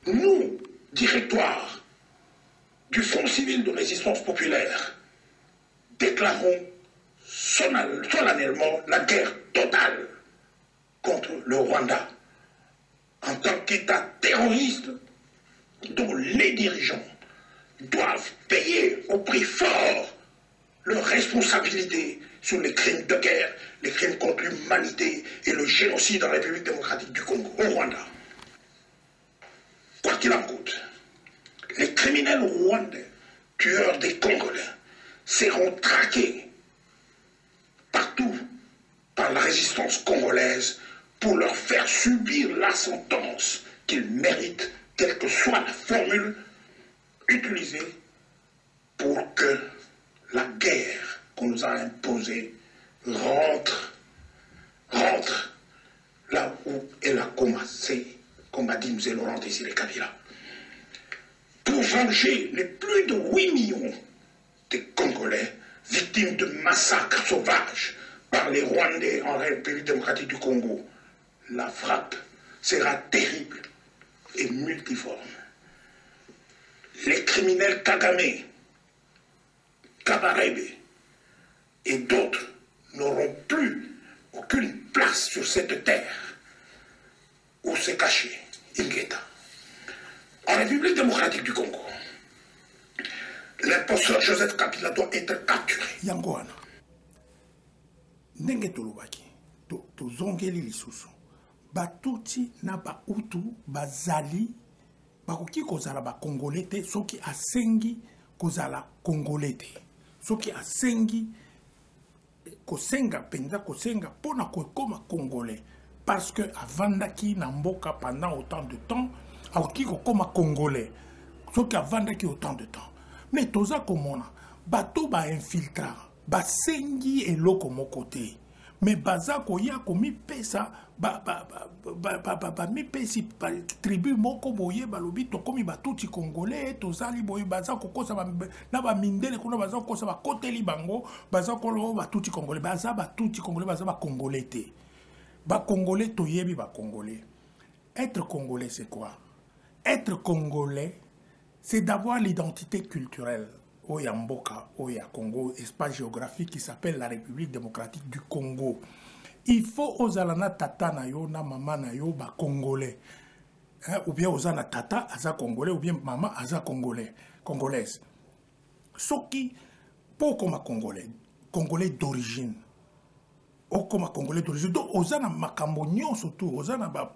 Nous, directoire du Front civil de résistance populaire, déclarons solennellement la guerre totale contre le Rwanda en tant qu'État terroriste dont les dirigeants doivent payer au prix fort leurs responsabilités sur les crimes de guerre, les crimes contre l'humanité et le génocide en République démocratique du Congo, au Rwanda. Quoi qu'il en coûte, les criminels rwandais, tueurs des Congolais, seront traqués partout par la résistance congolaise pour leur faire subir la sentence qu'ils méritent, quelle que soit la formule utilisée pour que la guerre qu'on nous a imposée rentre là où elle a commencé, comme a dit M. Laurent Désiré Kabila, pour venger les plus de 8 millions de Congolais victimes de massacres sauvages par les Rwandais en République démocratique du Congo. La frappe sera terrible et multiforme. Les criminels Kagame, Kabarebe et d'autres n'auront plus aucune place sur cette terre où se cachait Ingeta. En République démocratique du Congo, l'imposteur Joseph Kabila doit être capturé. Yangoana. Ndenge tolobaki, tozongeli lisusu. Batuti na ba utu bazali bakoki kozala ba congolais te soki asengi kozala congolais te. Soki asengi kosenga penza kosenga pona kokoma congolais parce que avandaki na mboka pendant autant de temps akoki kokoma congolais soki avandaki autant de temps. Mais toza komona bato ba infiltra basengi eloko moko te. Mais baza koya komi pesa mi pesi tribu moko boye balobi to komi batuti congolais tozali boye baza kokosa na ba mindele kuna baza kokosa ba koteli bango baza kolo batuti congolais baza ba congolais te. Ba congolais toyebi ba congolais. Être congolais c'est quoi? Être congolais c'est d'avoir l'identité culturelle. Oya Mboka, Oya Congo, espace géographique qui s'appelle la République démocratique du Congo. Il faut ozalana tata na yo na mama na yo ba congolais. Ou bien ozana tata aza congolais ou bien mama aza congolaise. Soki pour comme congolais d'origine. O comme congolais d'origine. Donc ozana makambo nyonso surtout ozana ba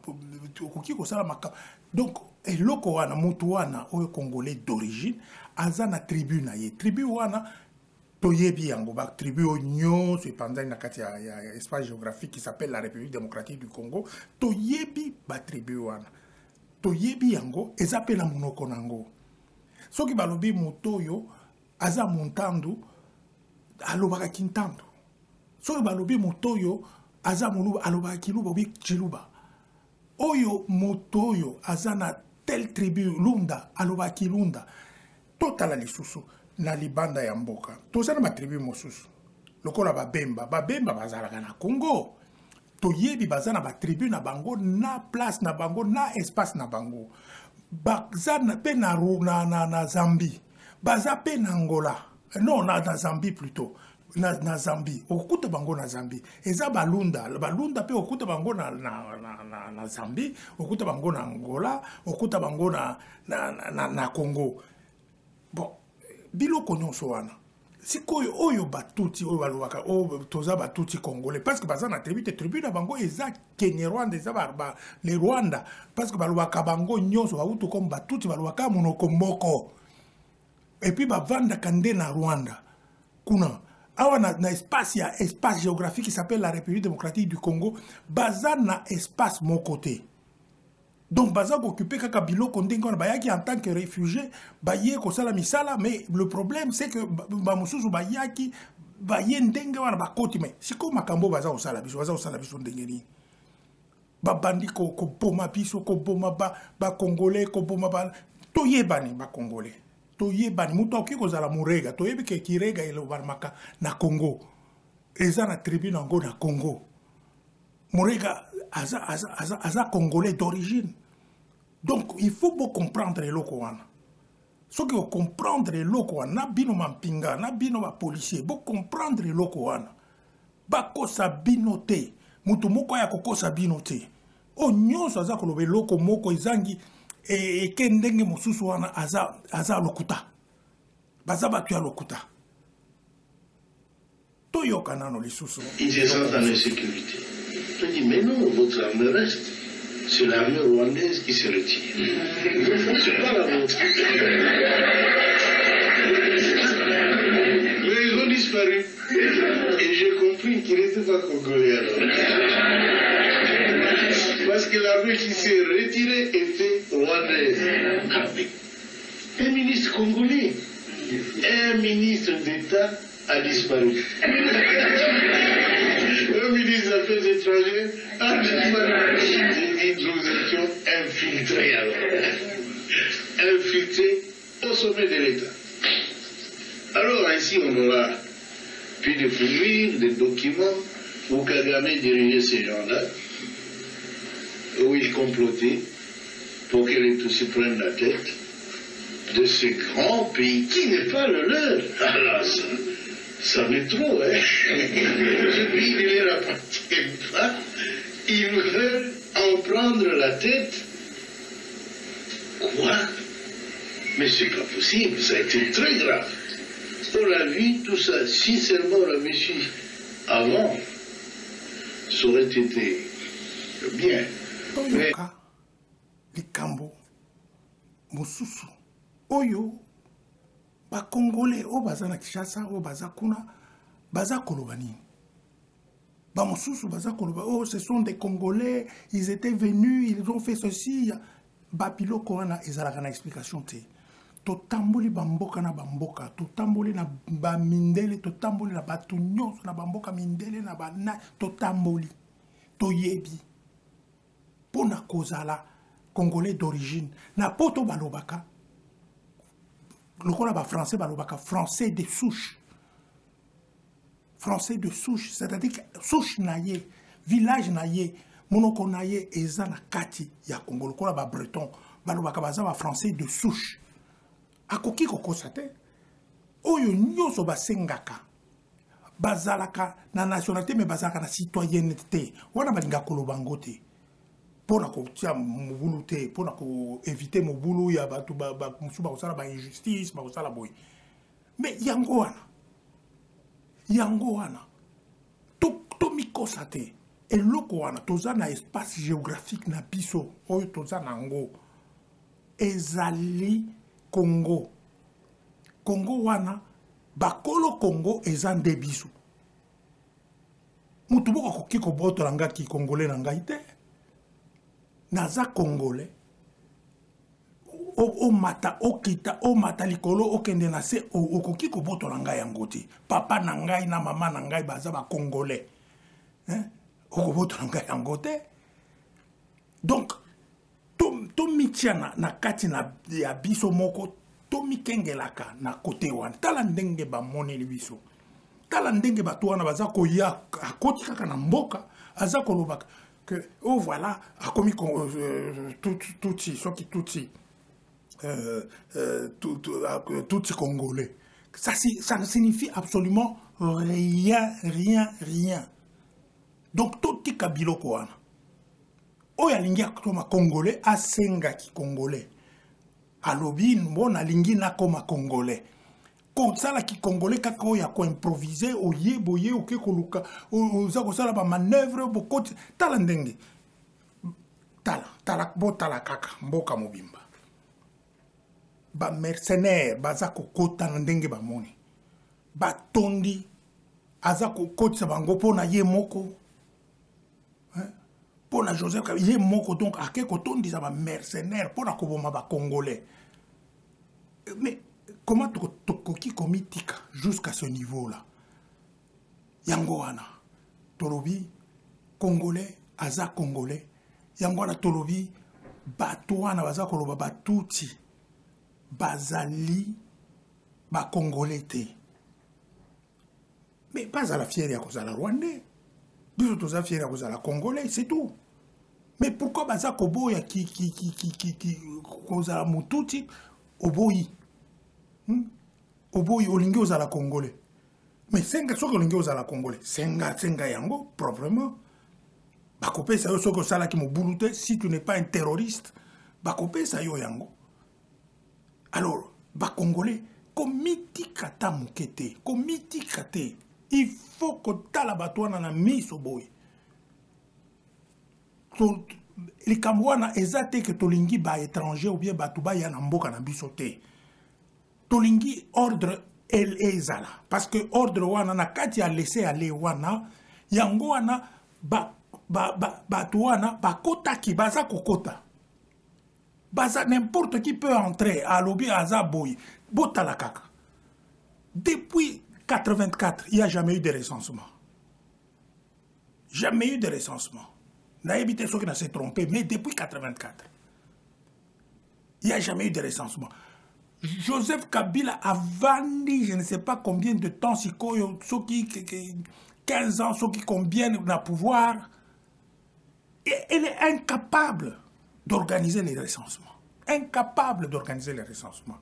koki kozala makambo. Donc eloko wana mutu wana oyo congolais d'origine azana tribu na ye tribu wana toyebi yango ba tribu onyo c'est pendant na kati ya espace géographique qui s'appelle la République démocratique du Congo toyebi ba tribu wana toyebi yango ezapela munoko nango soki balobi motoyo aza montandu alobaka kintandu soki balobi motoyo aza moluba alobaka kiluba obi chiluba oyo motoyo azana tel tribu lunda alobaki lunda totala lisusu na libanda ya mboka tozana ba tribu mosusu lokola babemba bazalaka na Congo toyebi bazana ba tribu na bango na place na bango na espace na bango bazana pe na Zambie baza pe na Angola non na Zambie plutôt na Zambie okuta bango na Zambie eza balunda pe okuta bango na Zambie okuta bango na Angola okuta bango na Congo. Bon biloko nyonso wana sikoyo oyo batuti oyo balobaka o toza batuti congolais parce que baza na tribu na bango eza Kenyarwanda eza les Rwanda parce que balobaka bango nyonso bautu comme batuti balobaka monoko moko et puis bavanda kande na Rwanda kuna awa na espace géographique qui s'appelle la République démocratique du Congo baza na espace mon côté. Donc baza occupé kaka biloko ndenge wana bayaki en tant que réfugié baye ko sala misala mais le problème c'est que ba mususu bayaki baye ndenge wana bakoti mais siko makambo baza osala biso ndenge ni ba bandi ko boma biso ko boma ba congolais ko boma ba toyebani ba congolais toyebani mutu akoki kozala morega toyebi ke kirega elobamaka na Congo eza na tribu nango na Congo morega aza congolais d'origine donc il faut beau comprendre eloko wana soki comprendre eloko wana na bino mampinga na bino bapolisier beau comprendre eloko wana bakosa bino te mutu moko ya kokosa bino te o nyonso aza koloba eloko moko ezangi eke ndenge mosusu wana aza lokuta baza bato ya lokuta toyoka nano lisusu ils se sentent en insécurité. Je dis mais non, votre armée reste. C'est l'armée rwandaise qui se retire. C'est pas la vôtre. Mais ils ont disparu. Et j'ai compris qu'ils n'étaient pas congolais alors. Parce que l'armée qui s'est retirée était rwandaise. Un ministre congolais, un ministre d'État a disparu. Un ministre des Affaires étrangères a disparu. J'ai dit nous étions infiltrés alors. Infiltrés au sommet de l'État. Alors ainsi on aura pu découvrir des documents où Kagame dirigeait ces gens-là, où il complotait pour que les Tutsis prennent la tête de ce grand pays qui n'est pas le leur. Alors ça m'est trop, hein. Ce pays ne les appartient pas. Ils veulent en prendre la tête. Quoi? Mais c'est pas possible, ça a été très grave. On a vu tout ça. Si seulement on l'avait su avant, ça aurait été bien. Mais... likambo mosusu oyo bakongolais oyo baza na Kinshasa oyo baza kuna baza koloba nini bamosusu baza koloba oh ce sont des Congolais ils étaient venus ils ont fait ceci babiloko wana ezalaka na explication te totamboli bamboka na bamboka totamboli na bamindele totamboli na bato nyonso na bamboka mindele na bana totamboli toyebi pona kozala Congolais d'origine na poto balobaka lokola ba français balobaka français de souche c'est-à-dire que souche naye village naye monoko naye eza na kati ya Congo lokola ba breton balobaka baza ba français de souche akoki kokosa te oyo nyonso basengaka bazalaka na nationalité mais bazalaka na citoyenneté wana balinga koloba ngo te pona kotia mobulu te pona ko éviter mobulu ya bato musu ba kosala ba injustice ba kosala boy mais yango wana to mikosa te eloko wana toza na espace géographique na biso oyo toza nango ezali Congo wana bakolo Congo eza nde biso mutu boko koki kobotola ngaki congolais na ngai te naza congolais o mata likolo okende na se okoki kobotola ngai yango te papa na ngai na mama na ngai baza ba congolais okobotola ngai yango te donc to mitia na kati na ya biso moko to mikengelaka na kote wana tala ndenge bamoneli biso tala ndenge bato wana baza koya akoti kaka na mboka aza kolobaka que oh voilà a commis tout soki tout congolais ça ne signifie absolument rien donc tout kabiloko wana oyo alingi akoma congolais asengaki congolais alobi mbona alingi nakoma congolais kosala ki congolais kaka oyo ya koimproviser oyeboye oke koluka oza kosala bamanœuvre bokoti tala ndenge tala kaka mboka mobimba bamercenaire baza kokota na ndenge bamoni batondi aza kokotisa bango mpona ye moko mpona Joseph ye moko donc ake kotondisa bamercenaire mpona koboma bacongolais mais comment tokoki komitika jusqu'à ce niveau-là yango wana tolobi congolais aza congolais yango wana tolobi bato wana baza koloba batuti bazali ba Congolais te. Mais pas à la fière à cause de la Rwandais. Biso toza fière à cause de la Congolais, c'est tout. Mais pourquoi baza koboya qui cause la mututi oboyi? Oboyi olingi oza la Congolais. Mais senga soki olingi oza la Congolais. Senga yango proprement. Bakopé sa yo soki osala ki mobulu si tu n'es pas un terroriste. Bakopé sa yo yango. Alors, ba Congolais komiti kata mukete, komiti kate. Il faut que tala batwana na miso boy. Les Cambouana ezate que tolingi ba étranger ou bien batuba ya na mboka na biso te. Tolingi ordre el ezala parce que ordre wana na kati a laisser aller wana yango wana batuana bakota ki baza kokota. Baza n'importe qui peut entrer à l'obi aza boy. Bota la kaka. Depuis 84, il n'y a jamais eu de recensement. Jamais eu de recensement. Naïbité ceux qui s'est trompé, mais depuis 84, il n'y a jamais eu de recensement. Joseph Kabila a vendu, je ne sais pas combien de temps, si 15 ans, ceux qui combien de pouvoir, et elle est incapable d'organiser les recensements. Incapable d'organiser les recensements.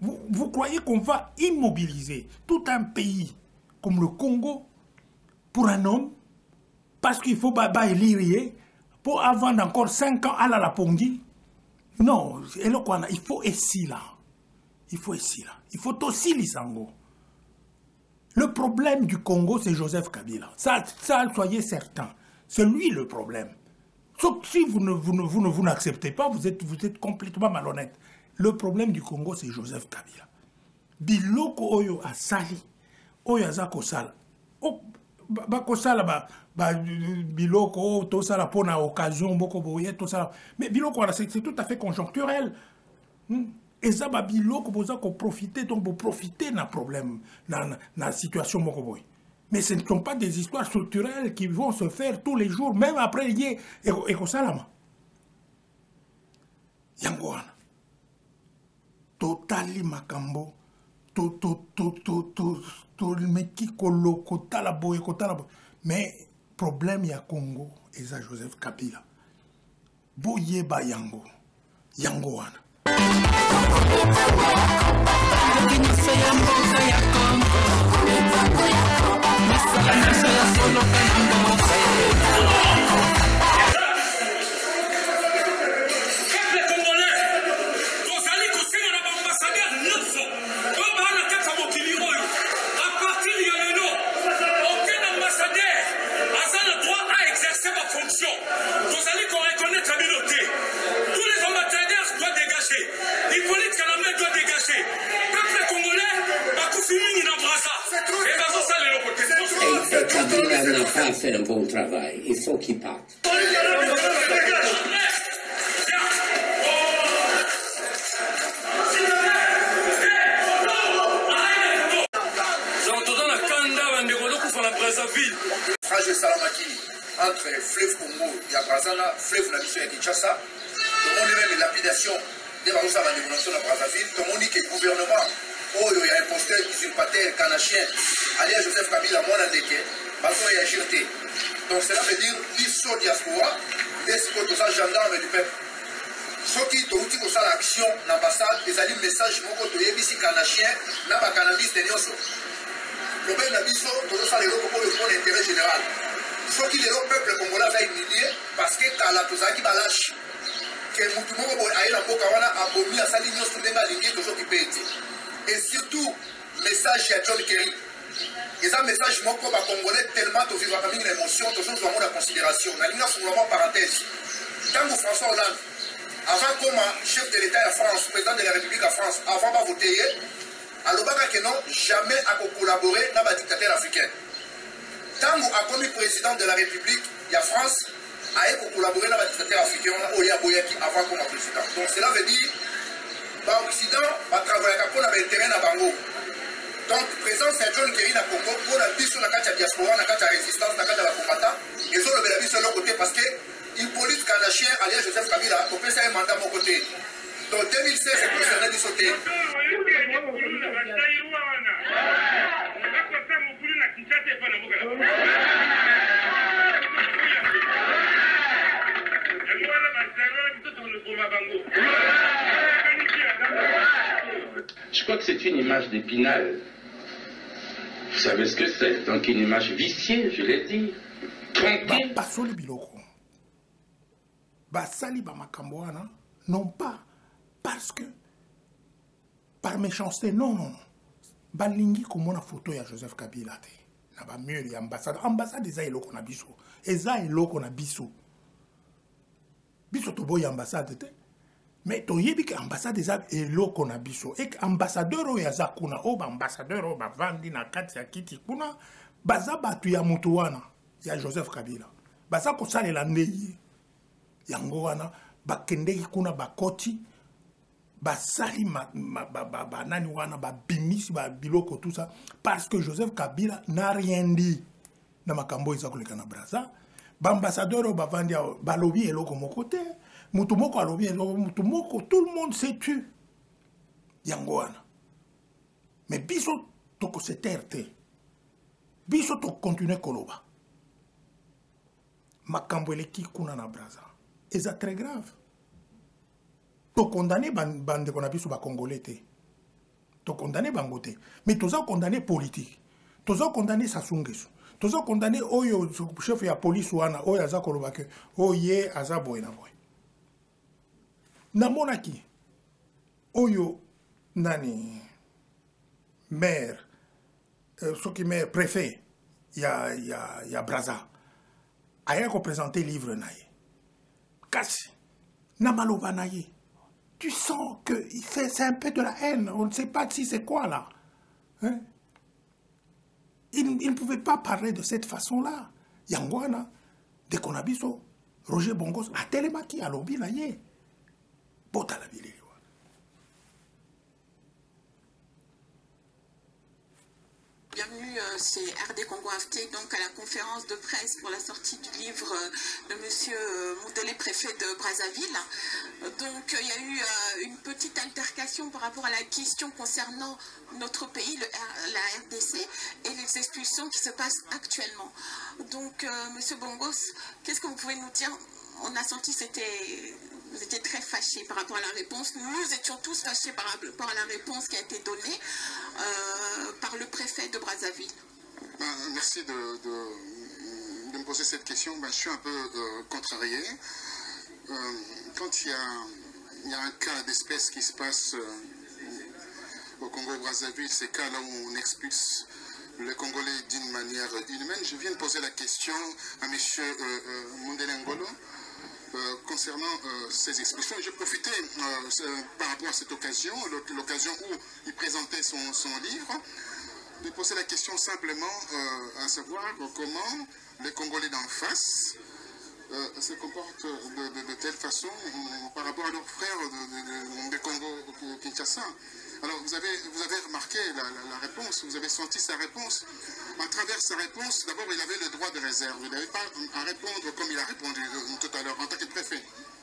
Vous croyez qu'on va immobiliser tout un pays comme le Congo pour un homme parce qu'il faut élire pour avant encore 5 ans à la Pongi? Non, il faut ici là. Il faut ici là. Il faut aussi l'Isango. Le problème du Congo, c'est Joseph Kabila. Ça, soyez certains. C'est lui le problème. Sauf si vous n'acceptez pas, vous êtes complètement malhonnête. Le problème du Congo, c'est Joseph Kabila. Biloko oyo asali, oyo azako sala. Bako sala biloko to sala pona occasion boko boye to sala. Mais biloko c'est tout à fait conjoncturel. Et ça biloko boza ko profiter donc pour profiter na problème na situation boko boye. Mais ce ne sont pas des histoires structurelles qui vont se faire tous les jours, même après lié et salama. Yangoana. Totali makambo. Meki kolo kotala boye. Mais problème ya Congo, et ça Joseph Kabila. Boye ba yango. Yangoana. Kabila n'a pas fait un bon travail. Il faut qu'il parte. Frage Salamaki entre fleuve Congo et Brazana, fleuve Nabiso et Kinshasa. Tout le monde est même lapidation des Baroussa à l'évolution de Brazzaville. Tout le monde dit que le gouvernement, oh, il y a un imposteur, usurpateur, canachien, alias Joseph Kabila, mon indéqué, Bazo est agité. Donc cela veut dire qu'il sort diaspora, et c'est pour ça gendarme du peuple. Ce qui est outil pour ça l'action, l'ambassade, les alliés messages, mon côté, ici canachien, n'a pas cannabis de Nyoso. Le problème d'Abisso, tout ça, les locaux pour l'intérêt général. Ce qui est le peuple congolais va humilier parce que Kala, tout ça qui va lâcher. Que Moutoumou a eu la boca, a abomi à sa ligne, tout le monde toujours qui peut être. Et surtout, message à John Kerry. Et ça, message, mon corps congolais, tellement tu vivras comme une émotion, toujours nous avons la considération. On a une vraiment parenthèse. Tant que François Hollande, avant comme chef de l'État de France, président de la République de France, avant de voter, alors que non, jamais à collaborer dans la dictature africaine. Tant a commis président de la République de France, a collaboré dans la dictature africaine, avant comme président. Donc cela veut dire, l'Occident va travailler pour l'intérêt de Bango. Donc, présence de John Kerry na Congo, pour la mission de la diaspora, de la résistance, de la combattant, et sur le mission de l'autre côté, parce que Hippolyte Kanachien, alias Joseph Kabila, a fait un mandat de mon côté. Donc, 2016, c'est pour ça qu'on a dit sauter. crois que c'est une image d'Épinal. Vous savez ce que c'est? Donc une image viciée, je l'ai dit. Tronquée. Basoli biloko. Basali bamakambo wana, non pas parce que par méchanceté, non, non, non. Balingi komona photo ya Joseph Kabila te. Na ba mur ya ambassade. Ambassade eza eloko na biso. Eza eloko na biso. Biso to boy ambassade te. Mais to yebi ke ambassade eza eloko na biso. Et ambassadeur o ya za kuna o ba ambassadeur o ba vandi na kati ya kiti kuna baza batu ya mutu wana ya Joseph Kabila. Baza ko salela ndeye. Yango wana bakendeki kuna bakoti basali nani wana babimisi biloko tout ça parce que Joseph Kabila n'a rien dit na makambo eza koleka na Brazza bambassadeur bavandi balobi eloko moko te mutu moko alobi eloko mutu moko tout le monde s'est tu yango wana mais biso toko se terte biso to continuer koloba makambo eleki kuna na Brazza eza très grave. To condamner bande qu'on a vu sur ba congolais te. To condamner bangote. Mais toza condamner politique. Toza condamner Sassou Nguesso. Toza condamner oyo chef ya police wana oyo aza koloba ke oye aza boy na boy. Na monaki oyo nani maire ce qui maire préfet ya Brazza aya ko présenter livre naye. Kasi na maloba naye. Tu sens que c'est un peu de la haine. On ne sait pas si c'est quoi là. Hein? Il ne pouvait pas parler de cette façon-là. Yangwana, dès qu'on a vu ça, Roger Bongos a tellement qui a lobby là. Bota la ville. Bienvenue, c'est RD Congo AFT, donc à la conférence de presse pour la sortie du livre de monsieur Moudele, préfet de Brazzaville. Donc il y a eu une petite altercation par rapport à la question concernant notre pays, la RDC, et les expulsions qui se passent actuellement. Donc monsieur Bongos, qu'est-ce que vous pouvez nous dire? On a senti vous étiez très fâchés par rapport à la réponse. Nous étions tous fâchés par rapport à la réponse qui a été donnée par le préfet de Brazzaville. Merci de me poser cette question. Je suis un peu contrarié. Quand il y a un cas d'espèce qui se passe au Congo-Brazzaville, ces cas-là où on expulse les Congolais d'une manière inhumaine, je viens de poser la question à M. Moudele Ngolo. Concernant ces expulsions, j'ai profité par rapport à cette occasion, l'occasion où il présentait son livre, de poser la question simplement à savoir comment les Congolais d'en face se comportent de telle façon par rapport à leurs frères de Congo-Kinshasa. Alors vous avez remarqué la réponse, vous avez senti sa réponse. À travers sa réponse, d'abord il avait le droit de réserve. Il n'avait pas à répondre comme il a répondu tout à l'heure en tant que préfet.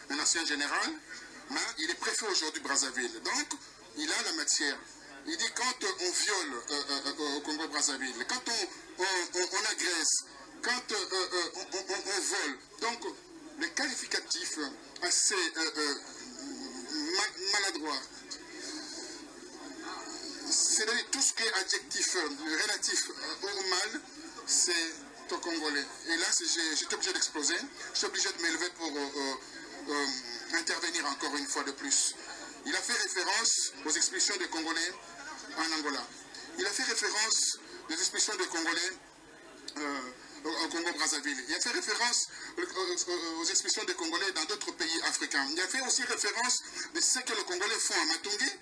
Un ancien général, mais il est préfet aujourd'hui Brazzaville. Donc il a la matière. Il dit quand on viole au Congo-Brazzaville, quand on agresse, quand on vole, donc les qualificatifs assez maladroits, c'est-à-dire tout ce qui est adjectif relatif au mal, c'est au Congolais. Et là, j'étais obligé d'exploser. Je suis obligé de m'élever pour intervenir encore une fois de plus. Il a fait référence aux expulsions des Congolais en Angola. Il a fait référence aux expulsions des Congolais au Congo-Brazzaville. Il a fait référence aux expulsions des Congolais dans d'autres pays africains. Il a fait aussi référence de ce que les Congolais font à Matungé,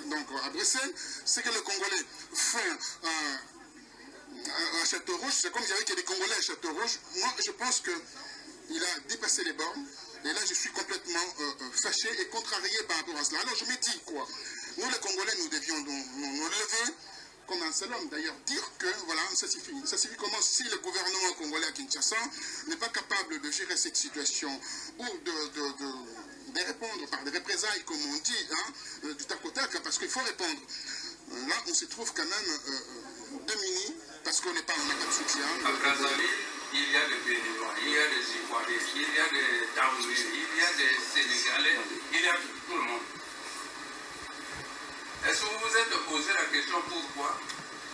donc à Bruxelles, ce que les Congolais font à Château-Rouge. C'est comme il y avait que les Congolais à Château-Rouge. Moi, je pense qu'il a dépassé les bornes. Et là, je suis complètement fâché et contrarié par rapport à cela. Alors, je me dis quoi? Nous, les Congolais, nous devions nous lever comme un seul homme. D'ailleurs, dire que, voilà, ça suffit. Ça suffit comment si le gouvernement congolais à Kinshasa n'est pas capable de gérer cette situation ou de répondre par des représailles, comme on dit, hein, du tac au tac, parce qu'il faut répondre. Là, on se trouve quand même démunis parce qu'on n'est pas en état de soutien. À Brazzaville, il y a des Béninois, il y a des Ivoiriens, il y a des Taoulés, il y a des Sénégalais, il y a tout le monde. Est-ce que vous vous êtes posé la question pourquoi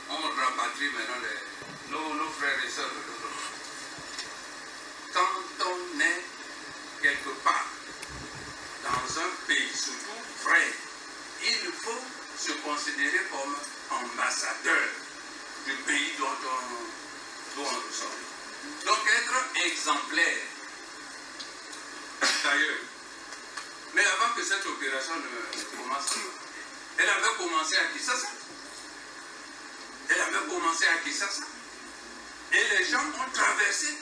on rapatrie maintenant nos frères et sœurs de l'autre? Quand on est quelque part dans un pays, surtout frère, il faut se considérer comme ambassadeur du pays dont on ressort. Donc être exemplaire. D'ailleurs, mais avant que cette opération ne commence, elle avait commencé à Kinshasa. Elle avait commencé à Kinshasa. Et les gens ont traversé.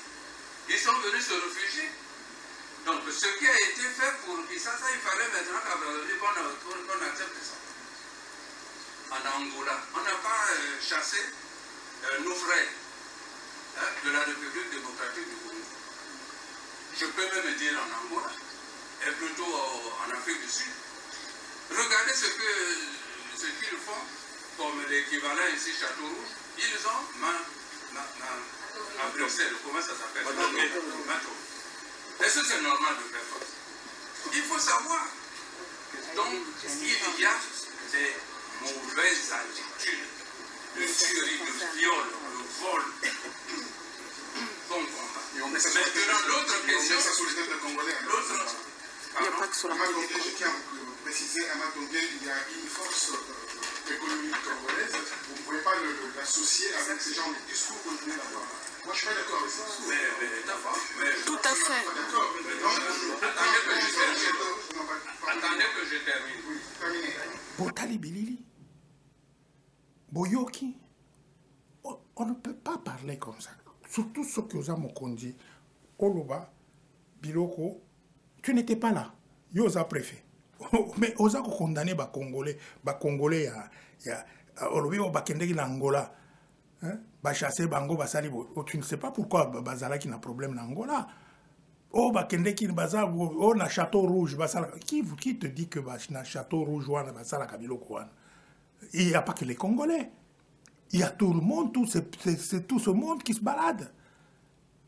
Ils sont venus se réfugier. Donc ce qui a été fait pour Kinshasa, il fallait maintenant qu'on accepte ça. En Angola, on n'a pas chassé nos frères de la République démocratique du Congo. Je peux même dire en Angola, et plutôt en Afrique du Sud. Regardez ce qu'ils font comme l'équivalent ici, Château Rouge. Ils ont à Bruxelles, comment ça s'appelle? Est-ce que c'est normal de faire ça? Il faut savoir. Donc, il y a des mauvaises attitudes, de tuerie, de viol, de vol. Bon combat. Maintenant, l'autre question. L'autre. Il n'y a pas que sur la Matongué, je tiens à préciser, à Matongué, il y a une force économique congolaise. Vous ne pouvez pas l'associer avec ces genres de discours que vous venez d'avoir. Moi, je ne suis pas d'accord avec ça. Tout à fait. Attendez que je termine. Oui, terminez. Botali Bilili, Boyoki, on ne peut pas parler comme ça. Surtout ce que Oza Mokondi, Oloba, Biloko, tu n'étais pas là. Yosa préfet. Mais Oza condamné ba Congolais, Olobi o bakende ki Angola. Ba chasser bango basali. Tu ne sais pas pourquoi bazala qui n'a problème en Angola. Oh bakende ki baza o na Château Rouge basala. Qui te dit que na Château Rouge wana basala kabiloko wana? Il n'y a pas que les Congolais. Il y a tout le monde, c'est tout ce monde qui se balade.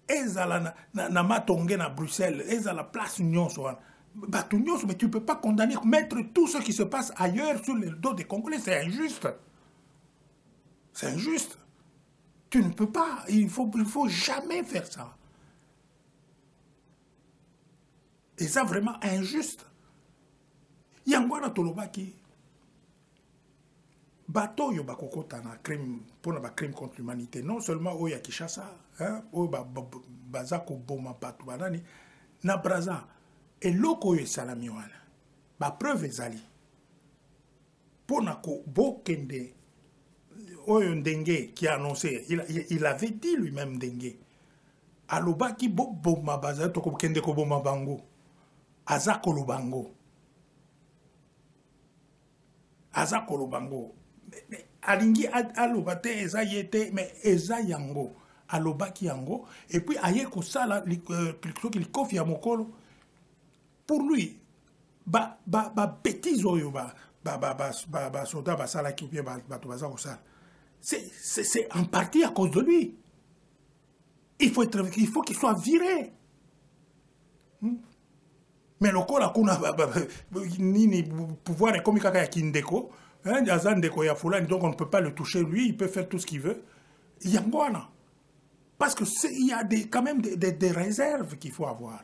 Ezala na Matongué na Bruxelles, ezala place nyonso wana. Batou nyonso, mais tu ne peux pas condamner, mettre tout ce qui se passe ailleurs sur le dos des Congolais, c'est injuste. C'est injuste. Tu ne peux pas, il faut jamais faire ça. Et ça vraiment injuste. Yangwana Tolobaki. Bateau yo bakokota na crime pour na crime contre l'humanité, non seulement au ya Kinshasa, au bazako boma bato banani na Braza et loko yo salami wana ba preuve ezali pour na ko bokende oyo Ndenge qui a annoncé, il avait dit lui-même Ndenge alobaki bo boma baza to ko kende ko boma bango azako lobango alingi alobate eza yete mais eza yango alobaki yango et puis aye ko sala li kofi ya mokolo pour lui ba bêtise oyo ba soda ba sala ki bien ba to baza ko sala c'est en partie à cause de lui. Il faut qu'il soit viré. Mais le corps a ni pouvoir comme kaka ya Kindeko. Donc on ne peut pas le toucher, lui, il peut faire tout ce qu'il veut. Yangwana. Parce que il y a quand même des réserves qu'il faut avoir.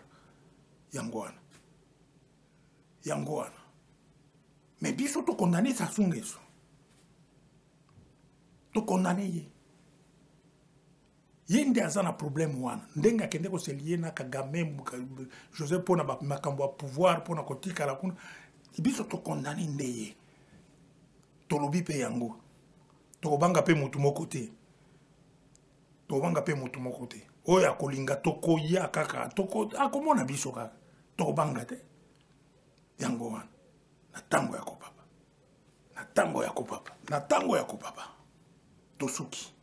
Yangwana. Mais bien surtout condamné ça songeso. To condamné. Yende azana problème wana. Ndenga kende ko se lié na Kagame Joseph pona makambo pouvoir pona kotika la kuna. Biso to condamné ndeye. Tolobi pe yango. Tobanga pe mutu moko te. Oya kolinga toko ya kaka toko akomona biso kaka. Tobanga te. Yango wana. Na tango ya kopapa. Tosuki.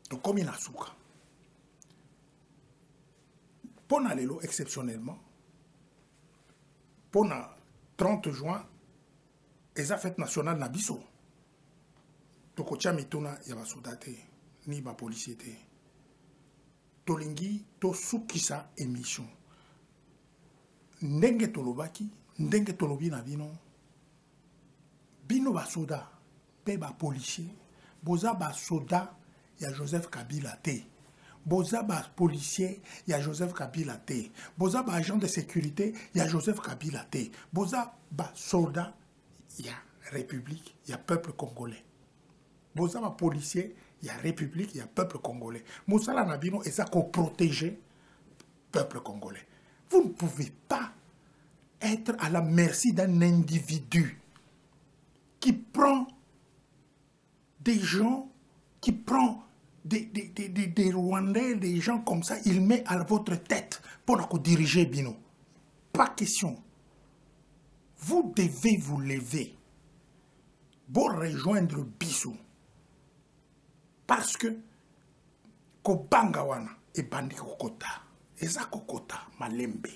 Tokomi na suka. Pona lelo exceptionnellement. Pona 30 juin eza fête nationale na biso. Tokotia mituna ya basoda te ni ba policier te. Tolingi tosukisa émission. Ndenge tolobaki, ndenge tolobi na bino. bino ba soda pe ba policier boza ba soda ya Joseph Kabila te boza ba policier ya Joseph Kabila te boza ba agent de sécurité ya Joseph Kabila te boza ba soda ya République ya peuple congolais boza ba policier ya République ya peuple congolais mosala na bino eza ko protéger peuple congolais. Vous ne pouvez pas être à la merci d'un individu qui prend des gens, qui prend des Rwandais, des gens comme ça, il met à votre tête pour la diriger Bino. Pas question. Vous devez vous lever pour rejoindre Bissou. Parce que Kobangawana et Bandi Kokota. Eza kokota malembe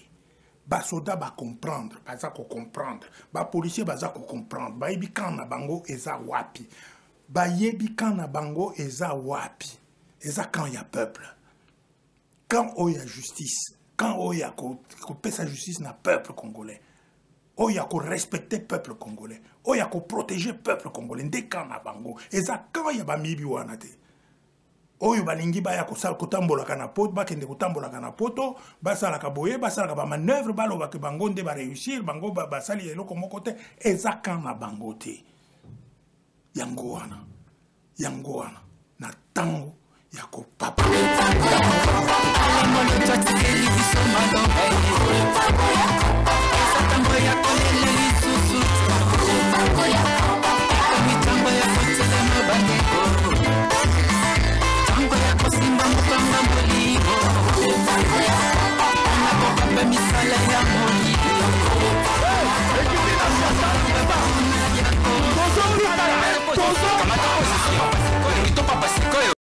basoda ba comprendre baza ko comprendre ba policier baza ko comprendre ba yebi kan na bango eza wapi ba yebi kan na bango eza wapi eza kan ya peuple quand oya justice quand oya ko pesa justice na peuple congolais oya ko respecter peuple congolais oya ko protéger peuple congolais nde kan na bango eza kan ya ba mibi wana te oyo balingi baya kotambolaka na poto bakende kotambolaka na poto basalaka boye basalaka ba manœuvre balobaka bango nde ba réussir bango basali eloko moko te eza kan na bango te yango wana na tango ya kopapa